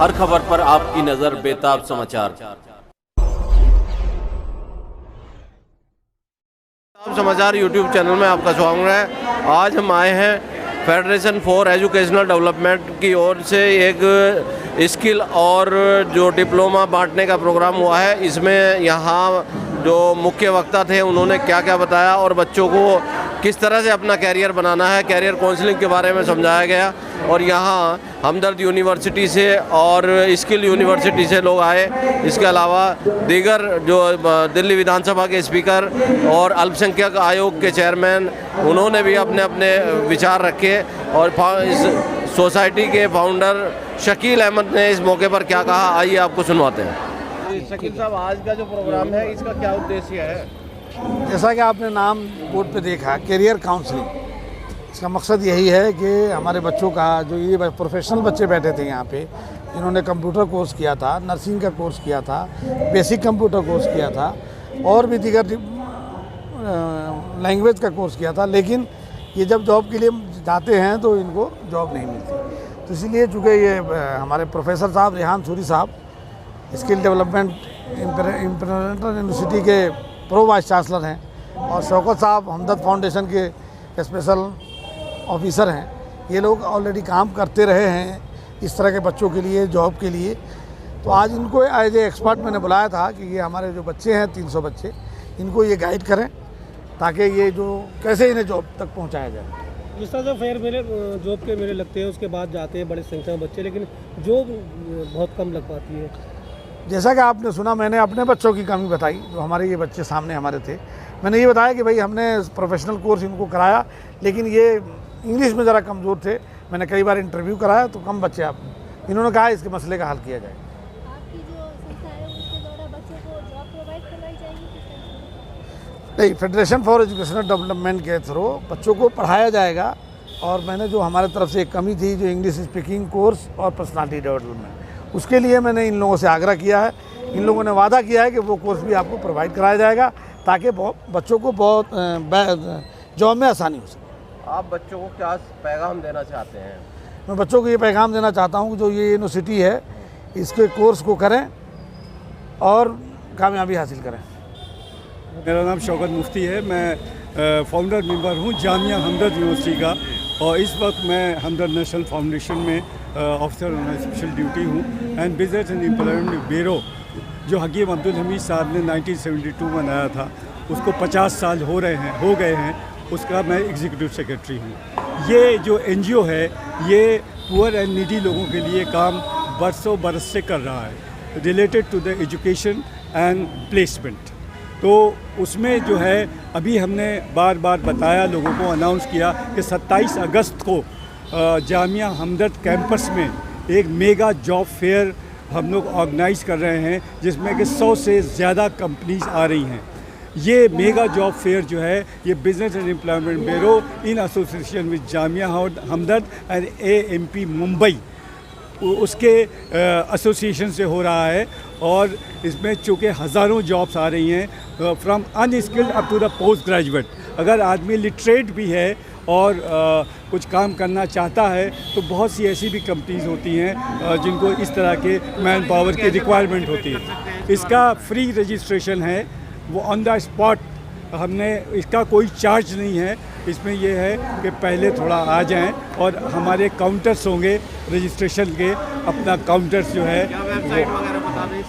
हर खबर पर आपकी नजर बेताब समाचार। समाचार यूट्यूब चैनल में आपका स्वागत है। आज हम आए हैं फेडरेशन फॉर एजुकेशनल डेवलपमेंट की ओर से एक स्किल और जो डिप्लोमा बांटने का प्रोग्राम हुआ है। इसमें यहाँ जो मुख्य वक्ता थे उन्होंने क्या क्या बताया और बच्चों को किस तरह से अपना कैरियर बनाना है, कैरियर काउंसलिंग के बारे में समझाया गया। और यहाँ हमदर्द यूनिवर्सिटी से और स्किल यूनिवर्सिटी से लोग आए। इसके अलावा दीगर जो दिल्ली विधानसभा के स्पीकर और अल्पसंख्यक आयोग के चेयरमैन, उन्होंने भी अपने अपने विचार रखे। और इस सोसाइटी के फाउंडर शकील अहमद ने इस मौके पर क्या कहा, आइए आपको सुनवाते हैं। शकील साहब, आज का जो प्रोग्राम है इसका क्या उद्देश्य है? जैसा कि आपने नाम बोर्ड पे देखा, कैरियर काउंसलिंग, इसका मकसद यही है कि हमारे बच्चों का जो ये प्रोफेशनल बच्चे बैठे थे यहाँ पे, इन्होंने कंप्यूटर कोर्स किया था, नर्सिंग का कोर्स किया था, बेसिक कंप्यूटर कोर्स किया था और भी दीगर लैंग्वेज का कोर्स किया था, लेकिन ये जब जॉब के लिए जाते हैं तो इनको जॉब नहीं मिलती। तो इसीलिए चूँकि ये हमारे प्रोफेसर साहब रेहान सूरी साहब स्किल डेवलपमेंट इंटरनेशनल यूनिवर्सिटी के प्रो वाइस चांसलर हैं और शौकत साहब हमदर्द फाउंडेशन के स्पेशल ऑफिसर हैं, ये लोग ऑलरेडी काम करते रहे हैं इस तरह के बच्चों के लिए, जॉब के लिए। तो आज इनको एज ए एक्सपर्ट मैंने बुलाया था कि ये हमारे जो बच्चे हैं 300 बच्चे, इनको ये गाइड करें ताकि ये जो कैसे इन्हें जॉब तक पहुंचाया जाए। जिस तरह से फेयर मेले जॉब के मेले लगते हैं, उसके बाद जाते हैं बड़ी संख्या में बच्चे, लेकिन जॉब बहुत कम लग पाती है। जैसा कि आपने सुना, मैंने अपने बच्चों की कमी बताई, जो हमारे ये बच्चे सामने हमारे थे। मैंने ये बताया कि भाई हमने प्रोफेशनल कोर्स इनको कराया, लेकिन ये इंग्लिश में ज़रा कमज़ोर थे। मैंने कई बार इंटरव्यू कराया तो कम बच्चे आप, इन्होंने कहा इसके मसले का हल किया जाए। आपकी जो संस्था है उसके द्वारा बच्चों को जॉब प्रोवाइड करवाई जाएगी? नहीं, फेडरेशन फॉर एजुकेशनल डेवलपमेंट के थ्रू बच्चों को पढ़ाया जाएगा। और मैंने जो हमारे तरफ से एक कमी थी, जो इंग्लिश स्पीकिंग कोर्स और पर्सनालिटी डेवलपमेंट, उसके लिए मैंने इन लोगों से आग्रह किया है। इन लोगों ने वादा किया है कि वो कोर्स भी आपको प्रोवाइड कराया जाएगा ताकि बच्चों को बहुत जॉब में आसानी हो सके। आप बच्चों को क्या पैगाम देना चाहते हैं? मैं बच्चों को ये पैगाम देना चाहता हूँ कि जो ये यूनिवर्सिटी है, इसके कोर्स को करें और कामयाबी हासिल करें। मेरा नाम शौकत मुफ्ती है। मैं फाउंडर मेंबर हूँ जामिया हमदर्द यूनिवर्सिटी का, और इस वक्त मैं हमदर्द नेशनल फाउंडेशन में ऑफिसर ऑन स्पेशल ड्यूटी हूँ। And business and employment bureau जो हकीम अब्दुल हमीद साहब ने 1972 में बनाया था, उसको 50 साल हो गए हैं, उसका मैं एग्जीक्यूटिव सेक्रेटरी हूँ। ये जो NGO है, ये पुअर एंड नीडी लोगों के लिए काम बरसों बरस से कर रहा है related to the education and placement. तो उसमें जो है अभी हमने बार बार बताया, लोगों को अनाउंस किया कि 27 अगस्त को जामिया हमदर्द कैंपस में एक मेगा जॉब फेयर हम लोग ऑर्गेनाइज़ कर रहे हैं, जिसमें कि 100 से ज़्यादा कंपनीज आ रही हैं। ये मेगा जॉब फेयर जो है, ये business and employment bureau in association with Jamia Hamdard and AMP Mumbai, उसके एसोसिएशन से हो रहा है। और इसमें चूँकि हज़ारों जॉब्स आ रही हैं from unskilled up to the post graduate. अगर आदमी लिटरेट भी है और कुछ काम करना चाहता है तो बहुत सी ऐसी भी कंपनीज होती हैं जिनको इस तरह के मैन पावर की रिक्वायरमेंट होती है। इसका फ्री रजिस्ट्रेशन है, वो ऑन द स्पॉट, हमने इसका कोई चार्ज नहीं है। इसमें यह है कि पहले थोड़ा आ जाएं और हमारे काउंटर्स होंगे रजिस्ट्रेशन के, अपना काउंटर्स जो है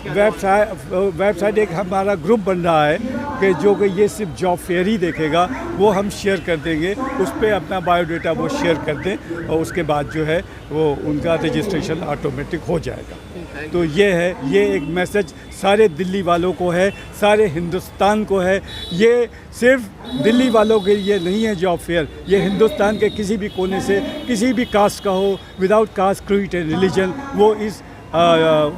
वेबसाइट एक हमारा ग्रुप बन रहा है कि जो कि ये सिर्फ जॉब फेयर ही देखेगा, वो हम शेयर कर देंगे, उस पर अपना बायोडाटा वो शेयर कर दें और उसके बाद जो है वो उनका रजिस्ट्रेशन ऑटोमेटिक हो जाएगा। तो ये है, ये एक मैसेज सारे दिल्ली वालों को है, सारे हिंदुस्तान को है। ये सिर्फ दिल्ली वालों के लिए नहीं है जॉब फेयर, ये हिंदुस्तान के किसी भी कोने से, किसी भी कास्ट का हो, without caste, creed and religion, वो इस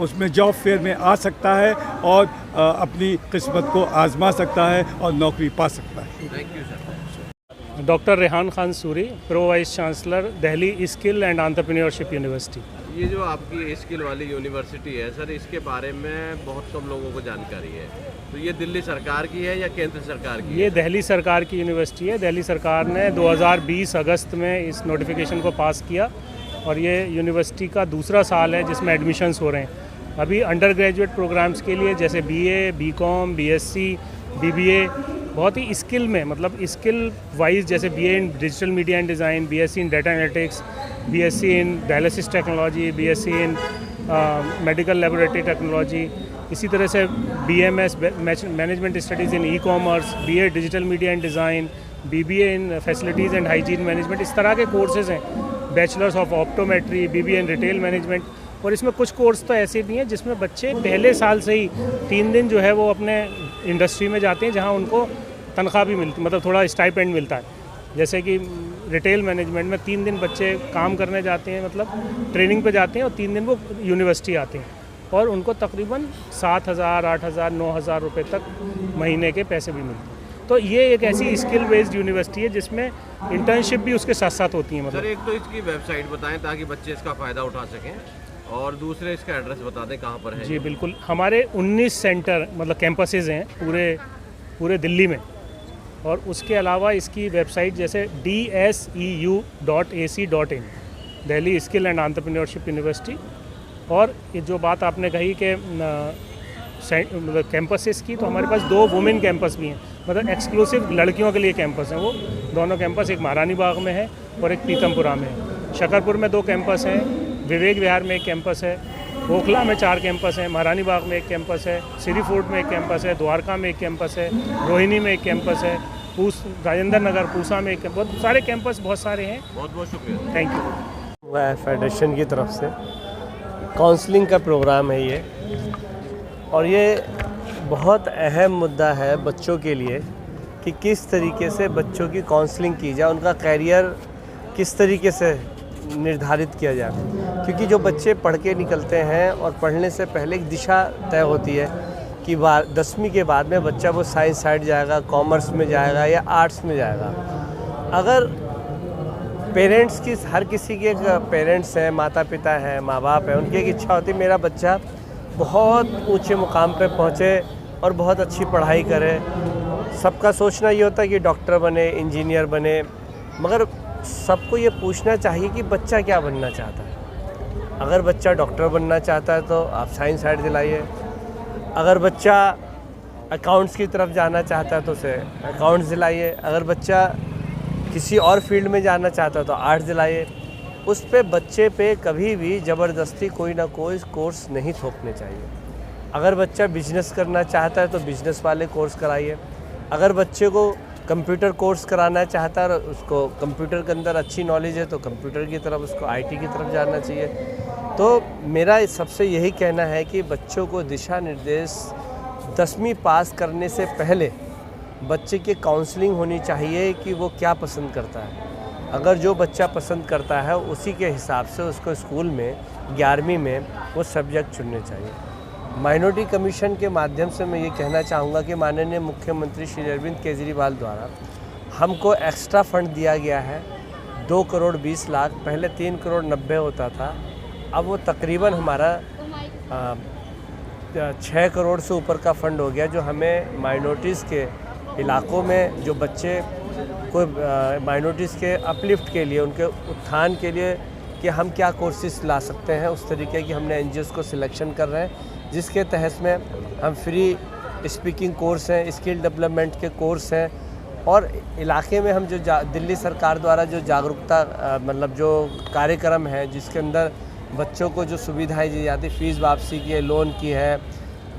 उसमें जॉब फेयर में आ सकता है और अपनी किस्मत को आजमा सकता है और नौकरी पा सकता है। Thank you sir. Doctor Rehan Khan Suri, pro vice chancellor, Delhi skill and entrepreneurship university. ये जो आपकी स्किल वाली यूनिवर्सिटी है सर, इसके बारे में बहुत कम लोगों को जानकारी है, तो ये दिल्ली सरकार की है या केंद्र सरकार की? ये दिल्ली सरकार की यूनिवर्सिटी है। दिल्ली सरकार ने 2020 अगस्त में इस नोटिफिकेशन को पास किया और ये यूनिवर्सिटी का दूसरा साल है जिसमें एडमिशन्स हो रहे हैं। अभी अंडर ग्रेजुएट प्रोग्राम्स के लिए जैसे BA, BCom, BSc, BBA बहुत ही स्किल में, मतलब स्किल वाइज, जैसे BA in digital media and design, BSc in data analytics, BSc in dialysis technology, BSc in medical laboratory technology, इसी तरह से BMS management studies in e-commerce, BA digital media and design, BBA in facilities and hygiene management, इस तरह के courses हैं। Bachelors of optometry, BBA in retail management. और इसमें कुछ कोर्स तो ऐसे भी हैं जिसमें बच्चे पहले साल से ही 3 दिन जो है वो अपने इंडस्ट्री में जाते हैं, जहाँ उनको तनख्वाह भी मिलती, मतलब थोड़ा स्टाइपेंड मिलता है। जैसे कि रिटेल मैनेजमेंट में 3 दिन बच्चे काम करने जाते हैं, मतलब ट्रेनिंग पे जाते हैं, और 3 दिन वो यूनिवर्सिटी आते हैं, और उनको तकरीबन 7,000, 8,000, 9,000 रुपये तक महीने के पैसे भी मिलते हैं। तो ये एक ऐसी स्किल बेस्ड यूनिवर्सिटी है जिसमें इंटर्नशिप भी उसके साथ साथ होती है। मतलब सर, एक तो इसकी वेबसाइट बताएं ताकि बच्चे इसका फ़ायदा उठा सकें, और दूसरे इसका एड्रेस बता दें कहाँ पर है। जी बिल्कुल, हमारे 19 सेंटर मतलब कैंपसेस हैं पूरे दिल्ली में, और उसके अलावा इसकी वेबसाइट जैसे dseu.ac.in, Delhi skill and entrepreneurship university. और ये जो बात आपने कही कि मतलब कैंपसेस की, तो हमारे पास 2 वुमेन कैंपस भी हैं, मतलब एक्सक्लूसिव लड़कियों के लिए कैंपस हैं। वो दोनों कैंपस, एक महारानी बाग में है और एक पीतमपुरा में है। शकरपुर में 2 कैंपस हैं, विवेक विहार में एक कैंपस है, ओखला में 4 कैंपस हैं, महारानी बाग में एक कैंपस है, सिरी फोर्ट में एक कैंपस है, द्वारका में एक कैंपस है, रोहिणी में एक कैंपस है, राजेंद्र नगर पूसा में एक, बहुत सारे कैंपस, बहुत सारे हैं। बहुत बहुत शुक्रिया, थैंक यू। वह फेडरेशन की तरफ से काउंसलिंग का प्रोग्राम है ये, और ये बहुत अहम मुद्दा है बच्चों के लिए कि किस तरीके से बच्चों की काउंसलिंग की जाए, उनका कैरियर किस तरीके से निर्धारित किया जाए। क्योंकि जो बच्चे पढ़ के निकलते हैं और पढ़ने से पहले एक दिशा तय होती है कि 10वीं के बाद में बच्चा वो साइंस साइड जाएगा, कॉमर्स में जाएगा या आर्ट्स में जाएगा। अगर पेरेंट्स की, हर किसी के पेरेंट्स हैं, माता पिता हैं, माँ बाप हैं, उनकी एक इच्छा होती है मेरा बच्चा बहुत ऊंचे मुकाम पे पहुँचे और बहुत अच्छी पढ़ाई करे। सबका सोचना ये होता है कि डॉक्टर बने, इंजीनियर बने, मगर सबको ये पूछना चाहिए कि बच्चा क्या बनना चाहता है। अगर बच्चा डॉक्टर बनना चाहता है तो आप साइंस साइड दिलाइए, अगर बच्चा अकाउंट्स की तरफ जाना चाहता है तो उसे अकाउंट्स दिलाइए, अगर बच्चा किसी और फील्ड में जाना चाहता है तो आर्ट्स दिलाइए। उस पे बच्चे पे कभी भी ज़बरदस्ती कोई ना कोई कोर्स नहीं थोपने चाहिए। अगर बच्चा बिजनेस करना चाहता है तो बिजनेस वाले कोर्स कराइए, अगर बच्चे को कंप्यूटर कोर्स कराना चाहता है और उसको कंप्यूटर के अंदर अच्छी नॉलेज है तो कंप्यूटर की तरफ, उसको IT की तरफ जाना चाहिए। तो मेरा सबसे यही कहना है कि बच्चों को दिशा निर्देश 10वीं पास करने से पहले बच्चे की काउंसलिंग होनी चाहिए कि वो क्या पसंद करता है। अगर जो बच्चा पसंद करता है उसी के हिसाब से उसको स्कूल में 11वीं में वो सब्जेक्ट चुनने चाहिए। माइनॉरिटी कमीशन के माध्यम से मैं ये कहना चाहूँगा कि माननीय मुख्यमंत्री श्री अरविंद केजरीवाल द्वारा हमको एक्स्ट्रा फंड दिया गया है 2 करोड़ 20 लाख। पहले 3 करोड़ 90 होता था, अब वो तकरीबन हमारा 6 करोड़ से ऊपर का फंड हो गया, जो हमें माइनॉरिटीज़ के इलाकों में जो बच्चे को माइनॉरिटीज़ के अपलिफ्ट के लिए, उनके उत्थान के लिए कि हम क्या कोर्सेज ला सकते हैं, उस तरीके की हमने NGOs को सिलेक्शन कर रहे हैं, जिसके तहत में हम फ्री स्पीकिंग कोर्स हैं, स्किल डेवलपमेंट के कोर्स हैं, और इलाके में हम जो दिल्ली सरकार द्वारा जो जागरूकता मतलब जो कार्यक्रम है जिसके अंदर बच्चों को जो सुविधाएं दी जाती, फ़ीस वापसी की है, लोन की है,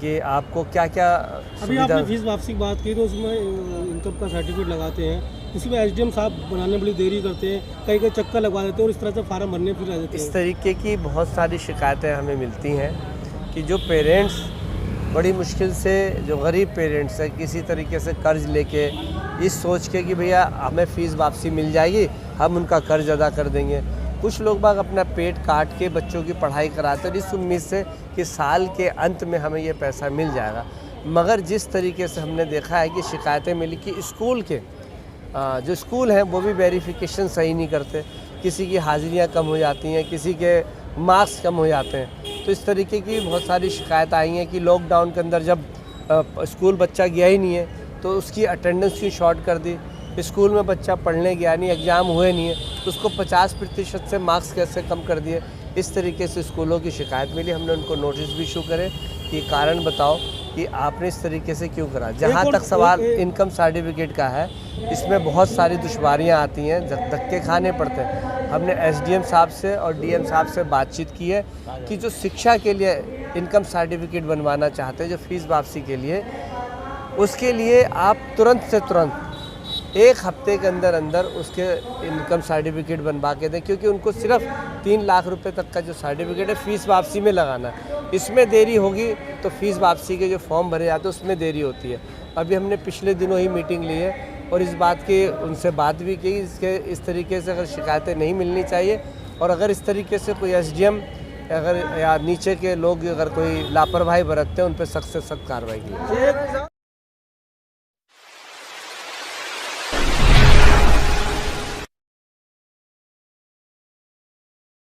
कि आपको क्या क्या अभी आपने फीस वापसी की बात की तो उसमें इनकम का सर्टिफिकेट लगाते हैं, उसमें SDM साहब बनाने में बड़ी देरी करते हैं, कई कई चक्कर लगवा देते हैं और इस तरह से फार्म भरने फिर रह जाते हैं। इस तरीके की बहुत सारी शिकायतें हमें मिलती हैं कि जो पेरेंट्स बड़ी मुश्किल से, जो गरीब पेरेंट्स हैं, किसी तरीके से कर्ज लेके इस सोच के कि भैया हमें फ़ीस वापसी मिल जाएगी, हम उनका कर्ज अदा कर देंगे। कुछ लोग बाग अपना पेट काट के बच्चों की पढ़ाई कराते हैं इस उम्मीद से कि साल के अंत में हमें ये पैसा मिल जाएगा। मगर जिस तरीके से हमने देखा है कि शिकायतें मिली कि स्कूल के जो स्कूल हैं वो भी वेरिफिकेशन सही नहीं करते, किसी की हाज़िरियाँ कम हो जाती हैं, किसी के मार्क्स कम हो जाते हैं। तो इस तरीके की बहुत सारी शिकायत आई हैं कि लॉकडाउन के अंदर जब स्कूल बच्चा गया ही नहीं है तो उसकी अटेंडेंस भी शॉर्ट कर दी, स्कूल में बच्चा पढ़ने गया नहीं, एग्ज़ाम हुए नहीं है, तो उसको 50% से मार्क्स कैसे कम कर दिए। इस तरीके से स्कूलों की शिकायत मिली, हमने उनको नोटिस भी इशू करे कि कारण बताओ कि आपने इस तरीके से क्यों करा। जहाँ तक सवाल इनकम सर्टिफिकेट का है, इसमें बहुत सारी दुश्वारियाँ आती हैं, धक्के खाने पड़ते हैं। हमने एसडीएम साहब से और डीएम साहब से बातचीत की है कि जो शिक्षा के लिए इनकम सर्टिफिकेट बनवाना चाहते हैं, जो फीस वापसी के लिए, उसके लिए आप तुरंत से तुरंत 1 हफ्ते के अंदर अंदर उसके इनकम सर्टिफिकेट बनवा के दें, क्योंकि उनको सिर्फ 3 लाख रुपए तक का जो सर्टिफिकेट है फ़ीस वापसी में लगाना है। इसमें देरी होगी तो फ़ीस वापसी के जो फॉर्म भरे जाते हैं उसमें देरी होती है। अभी हमने पिछले दिनों ही मीटिंग ली है और इस बात की उनसे बात भी की, इसके इस तरीके से अगर शिकायतें नहीं मिलनी चाहिए, और अगर इस तरीके से कोई एसडीएम अगर या नीचे के लोग अगर कोई लापरवाही बरतते हैं, उन पर सख्त से सख्त कार्रवाई की।